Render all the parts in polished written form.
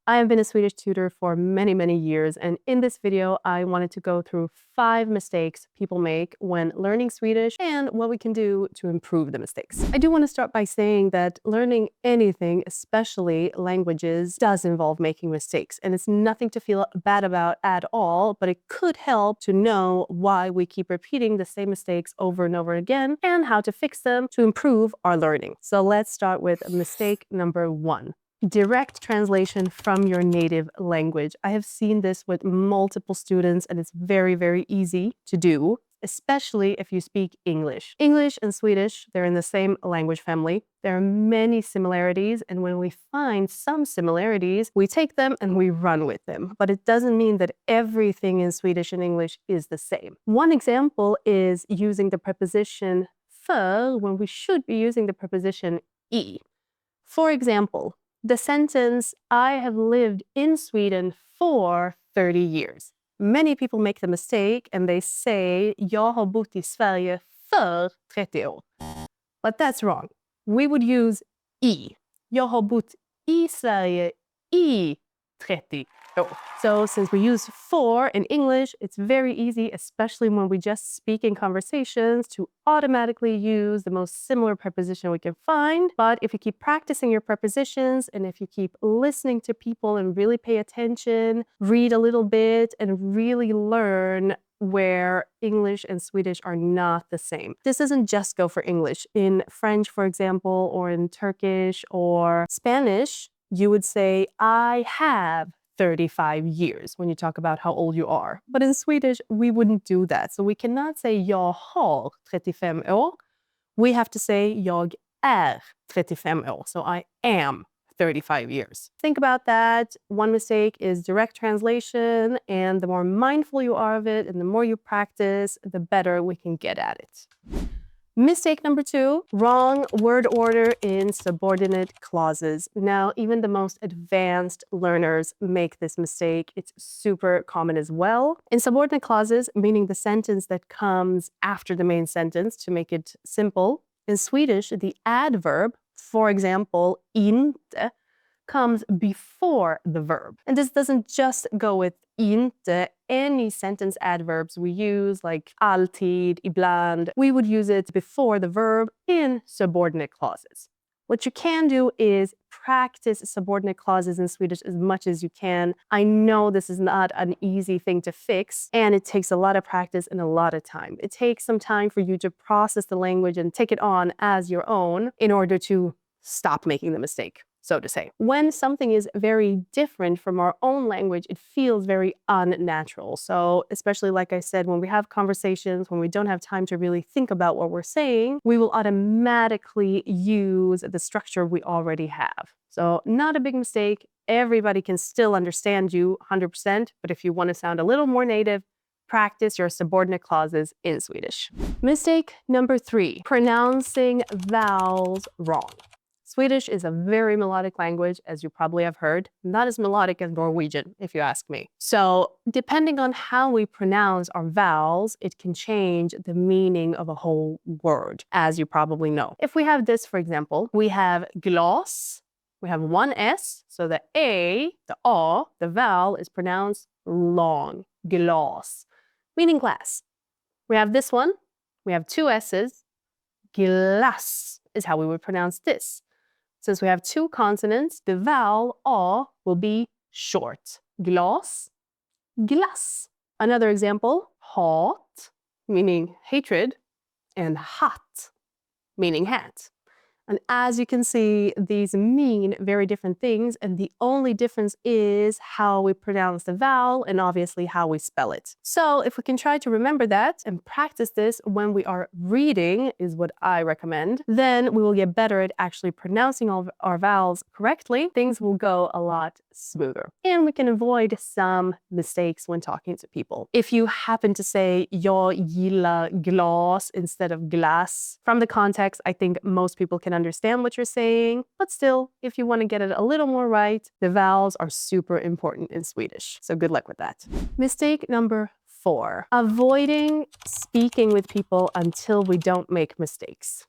I have been a Swedish tutor for many, many years, and in this video, I wanted to go through 5 mistakes people make when learning Swedish and what we can do to improve the mistakes. I do want to start by saying that learning anything, especially languages, does involve making mistakes, and it's nothing to feel bad about at all, but it could help to know why we keep repeating the same mistakes over and over again and how to fix them to improve our learning. So let's start with mistake number 1. Direct translation from your native language. I have seen this with multiple students and it's very, very easy to do, especially if you speak English. English and Swedish, they're in the same language family. There are many similarities, and when we find some similarities, we take them and we run with them. But it doesn't mean that everything in Swedish and English is the same. One example is using the preposition för when we should be using the preposition I. For example, the sentence, I have lived in Sweden for 30 years. Many people make the mistake and they say, jag har bott i Sverige för 30 år. But that's wrong. We would use I. Jag har bott i Sverige i 30 år. So since we use for in English, it's very easy, especially when we just speak in conversations, to automatically use the most similar preposition we can find. But if you keep practicing your prepositions and if you keep listening to people and really pay attention, read a little bit and really learn where English and Swedish are not the same. This doesn't just go for English. In French, for example, or in Turkish or Spanish, you would say, I have 35 years when you talk about how old you are. But in Swedish, we wouldn't do that. So we cannot say jag har 35 år. We have to say jag är 35 år. So I am 35 years. Think about that. One mistake is direct translation, and the more mindful you are of it and the more you practice, the better we can get at it. Mistake number 2, wrong word order in subordinate clauses. Now, even the most advanced learners make this mistake. It's super common as well. In subordinate clauses, meaning the sentence that comes after the main sentence to make it simple, in Swedish, the adverb, for example, inte, comes before the verb. And this doesn't just go with inte. Any sentence adverbs we use, like alltid, ibland, we would use it before the verb in subordinate clauses. What you can do is practice subordinate clauses in Swedish as much as you can. I know this is not an easy thing to fix, and it takes a lot of practice and a lot of time. It takes some time for you to process the language and take it on as your own in order to stop making the mistake, so to say. When something is very different from our own language, it feels very unnatural. So especially, like I said, when we have conversations, when we don't have time to really think about what we're saying, we will automatically use the structure we already have. So not a big mistake. Everybody can still understand you 100%, but if you want to sound a little more native, practice your subordinate clauses in Swedish. Mistake number 3, pronouncing vowels wrong. Swedish is a very melodic language, as you probably have heard. Not as melodic as Norwegian, if you ask me. So depending on how we pronounce our vowels, it can change the meaning of a whole word, as you probably know. If we have this, for example, we have glas, we have one S, so the A, the A, the vowel is pronounced long, glas, meaning glass. We have this one, we have 2 S's, glass is how we would pronounce this. Since we have 2 consonants, the vowel A will be short. Glas, glass. Another example, hat, meaning hatred, and hatt, meaning hat. And as you can see, these mean very different things, and the only difference is how we pronounce the vowel and obviously how we spell it. So if we can try to remember that and practice this when we are reading, is what I recommend, then we will get better at actually pronouncing all of our vowels correctly. Things will go a lot smoother. And we can avoid some mistakes when talking to people. If you happen to say jag gillar glas instead of glass, from the context, I think most people can understand what you're saying, but still, if you want to get it a little more right, the vowels are super important in Swedish. So good luck with that. Mistake number 4, avoiding speaking with people until we don't make mistakes.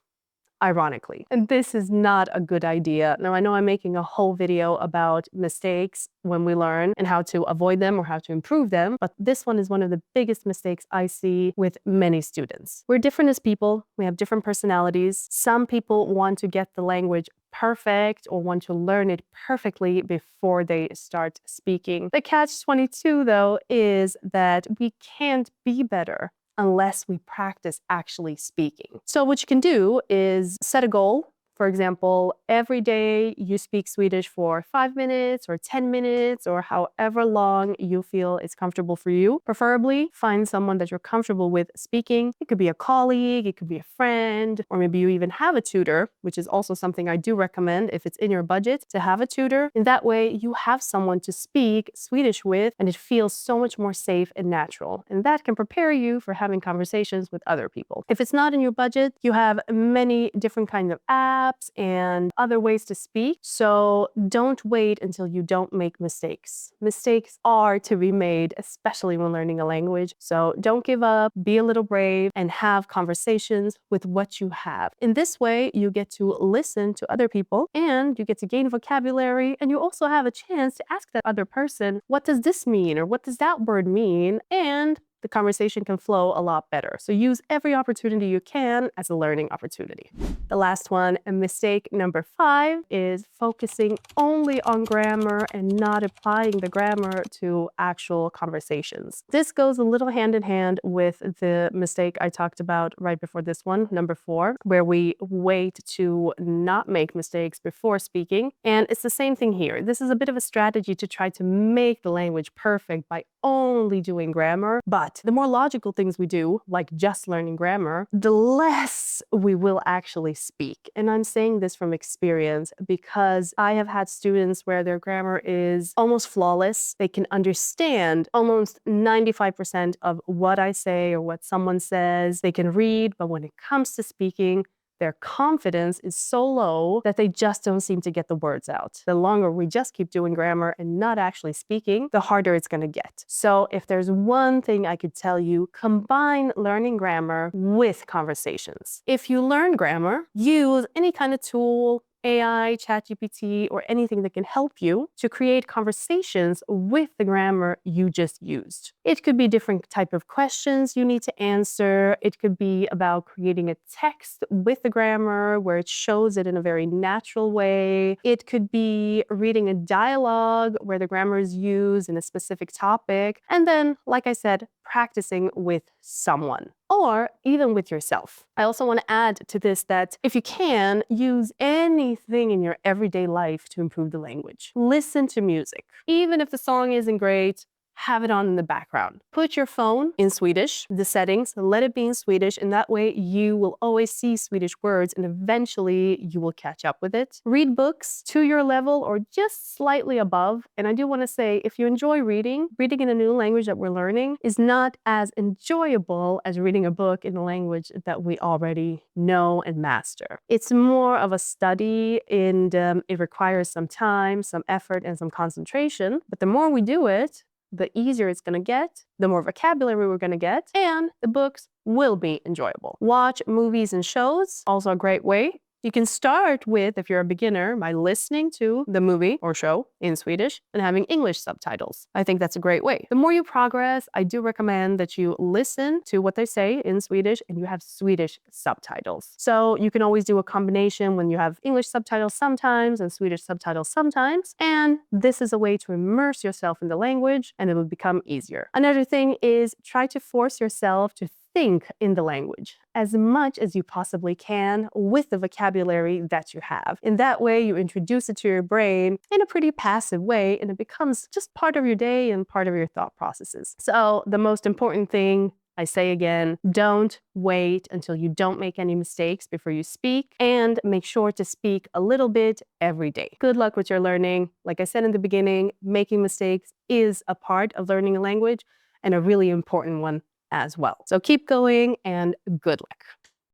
ironically. And this is not a good idea. Now, I know I'm making a whole video about mistakes when we learn and how to avoid them or how to improve them, but this one is one of the biggest mistakes I see with many students. We're different as people. We have different personalities. Some people want to get the language perfect or want to learn it perfectly before they start speaking. The catch-22, though, is that we can't be better unless we practice actually speaking. So what you can do is set a goal. For example, every day you speak Swedish for 5 minutes or 10 minutes or however long you feel is comfortable for you. Preferably, find someone that you're comfortable with speaking. It could be a colleague, it could be a friend, or maybe you even have a tutor, which is also something I do recommend if it's in your budget to have a tutor. In that way, you have someone to speak Swedish with, and it feels so much more safe and natural. And that can prepare you for having conversations with other people. If it's not in your budget, you have many different kinds of apps and other ways to speak. So don't wait until you don't make mistakes. Mistakes are to be made, especially when learning a language. So don't give up, be a little brave, and have conversations with what you have. In this way, you get to listen to other people and you get to gain vocabulary, and you also have a chance to ask that other person, what does this mean? Or what does that word mean? And the conversation can flow a lot better. So use every opportunity you can as a learning opportunity. The last one, and mistake number 5, is focusing only on grammar and not applying the grammar to actual conversations. This goes a little hand in hand with the mistake I talked about right before this one, number 4, where we wait to not make mistakes before speaking. And it's the same thing here. This is a bit of a strategy to try to make the language perfect by only doing grammar. But the more logical things we do, like just learning grammar, the less we will actually speak. And I'm saying this from experience because I have had students where their grammar is almost flawless. They can understand almost 95% of what I say or what someone says. They can read, but when it comes to speaking, their confidence is so low that they just don't seem to get the words out. The longer we just keep doing grammar and not actually speaking, the harder it's going to get. So if there's one thing I could tell you, combine learning grammar with conversations. If you learn grammar, use any kind of tool, AI, ChatGPT, or anything that can help you to create conversations with the grammar you just used. It could be different type of questions you need to answer. It could be about creating a text with the grammar where it shows it in a very natural way. It could be reading a dialogue where the grammar is used in a specific topic. And then, like I said, practicing with someone or even with yourself. I also want to add to this that if you can, use anything in your everyday life to improve the language. Listen to music. Even if the song isn't great, have it on in the background. Put your phone in Swedish, the settings, let it be in Swedish, and that way you will always see Swedish words and eventually you will catch up with it. Read books to your level or just slightly above. And I do want to say, if you enjoy reading in a new language that we're learning is not as enjoyable as reading a book in a language that we already know and master. It's more of a study and it requires some time, some effort, and some concentration. But the more we do it, the easier it's going to get, the more vocabulary we're going to get, and the books will be enjoyable. Watch movies and shows, also a great way. You can start with, if you're a beginner, by listening to the movie or show in Swedish and having English subtitles. I think that's a great way. The more you progress, I do recommend that you listen to what they say in Swedish and you have Swedish subtitles. So you can always do a combination when you have English subtitles sometimes and Swedish subtitles sometimes. And this is a way to immerse yourself in the language and it will become easier. Another thing is try to force yourself to think in the language as much as you possibly can with the vocabulary that you have. In that way, you introduce it to your brain in a pretty passive way, and it becomes just part of your day and part of your thought processes. So the most important thing, I say again, don't wait until you don't make any mistakes before you speak, and make sure to speak a little bit every day. Good luck with your learning. Like I said in the beginning, making mistakes is a part of learning a language and a really important one as well. So keep going and good luck.